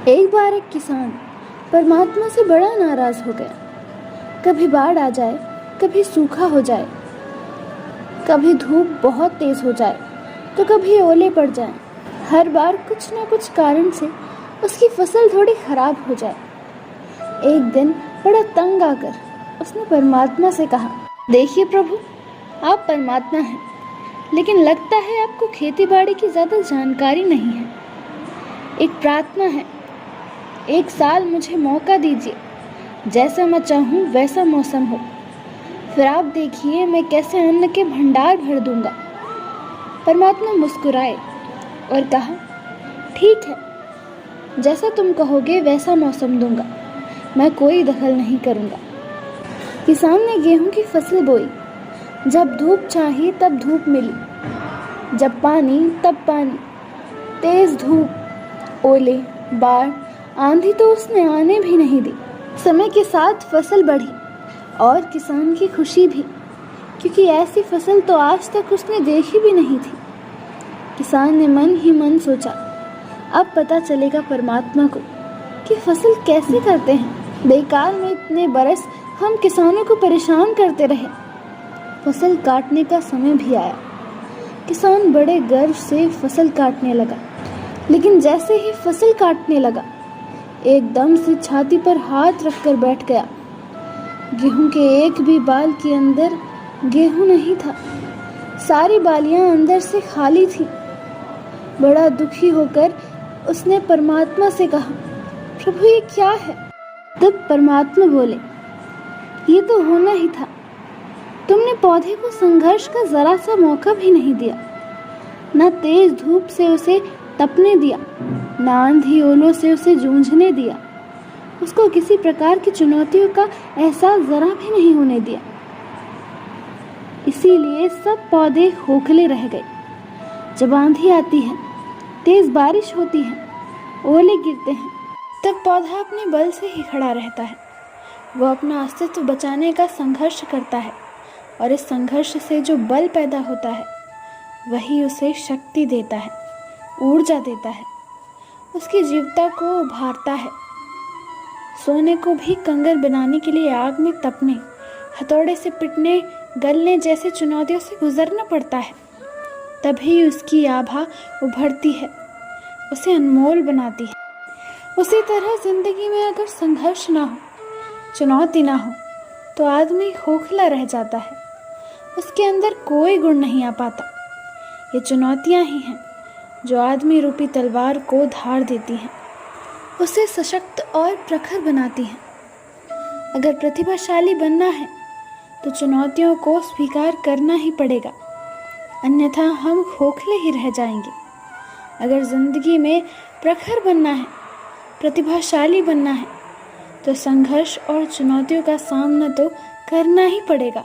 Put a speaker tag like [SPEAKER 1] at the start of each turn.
[SPEAKER 1] एक बार एक किसान परमात्मा से बड़ा नाराज हो गया। कभी बाढ़ आ जाए, कभी सूखा हो जाए, कभी धूप बहुत तेज हो जाए, तो कभी ओले पड़ जाएं। हर बार कुछ न कुछ कारण से उसकी फसल थोड़ी खराब हो जाए। एक दिन बड़ा तंग आकर उसने परमात्मा से कहा, देखिए प्रभु, आप परमात्मा हैं, लेकिन लगता है आपको खेती बाड़ी की ज़्यादा जानकारी नहीं है। एक प्रार्थना है, एक साल मुझे मौका दीजिए, जैसा मैं चाहूँ वैसा मौसम हो, फिर आप देखिए मैं कैसे अन्न के भंडार भर दूंगा। परमात्मा मुस्कुराए और कहा, ठीक है, जैसा तुम कहोगे वैसा मौसम दूंगा, मैं कोई दखल नहीं करूंगा। किसान ने गेहूं की फसल बोई। जब धूप चाहिए तब धूप मिली, जब पानी तब पानी, तेज धूप, ओले, बाढ़, आंधी तो उसने आने भी नहीं दी। समय के साथ फसल बढ़ी और किसान की खुशी भी, क्योंकि ऐसी फसल तो आज तक उसने देखी भी नहीं थी। किसान ने मन ही मन सोचा, अब पता चलेगा परमात्मा को कि फसल कैसे करते हैं। बेकार में इतने बरस हम किसानों को परेशान करते रहे। फसल काटने का समय भी आया। किसान बड़े गर्व से फसल काटने लगा, लेकिन जैसे ही फसल काटने लगा, एकदम से छाती पर हाथ रखकर बैठ गया। गेहूं के एक भी बाल के अंदर गेहूं नहीं था। सारी बालियां अंदर से खाली थी। बड़ा दुखी होकर उसने परमात्मा से कहा, प्रभु ये क्या है? तब परमात्मा बोले, ये तो होना ही था। तुमने पौधे को संघर्ष का जरा सा मौका भी नहीं दिया। न तेज धूप से उसे तपने दिया, न आंधी ओलों से उसे जूझने दिया। उसको किसी प्रकार की चुनौतियों का एहसास जरा भी नहीं होने दिया। इसीलिए सब पौधे खोखले रह गए। जब आंधी आती है, तेज बारिश होती है, ओले गिरते हैं, तब पौधा अपने बल से ही खड़ा रहता है। वो अपना अस्तित्व बचाने का संघर्ष करता है, और इस संघर्ष से जो बल पैदा होता है वही उसे शक्ति देता है, ऊर्जा देता है, उसकी जीवता को उभारता है। सोने को भी कंगर बनाने के लिए आग में तपने, हथौड़े से पिटने, गलने जैसे चुनौतियों से गुजरना पड़ता है। तभी उसकी आभा उभरती है, उसे अनमोल बनाती है। उसी तरह जिंदगी में अगर संघर्ष ना हो, चुनौती ना हो, तो आदमी खोखला रह जाता है। उसके अंदर कोई गुण नहीं आ पाता। ये चुनौतियां ही हैं जो आदमी रूपी तलवार को धार देती हैं, उसे सशक्त और प्रखर बनाती हैं। अगर प्रतिभाशाली बनना है तो चुनौतियों को स्वीकार करना ही पड़ेगा, अन्यथा हम खोखले ही रह जाएंगे। अगर जिंदगी में प्रखर बनना है, प्रतिभाशाली बनना है, तो संघर्ष और चुनौतियों का सामना तो करना ही पड़ेगा।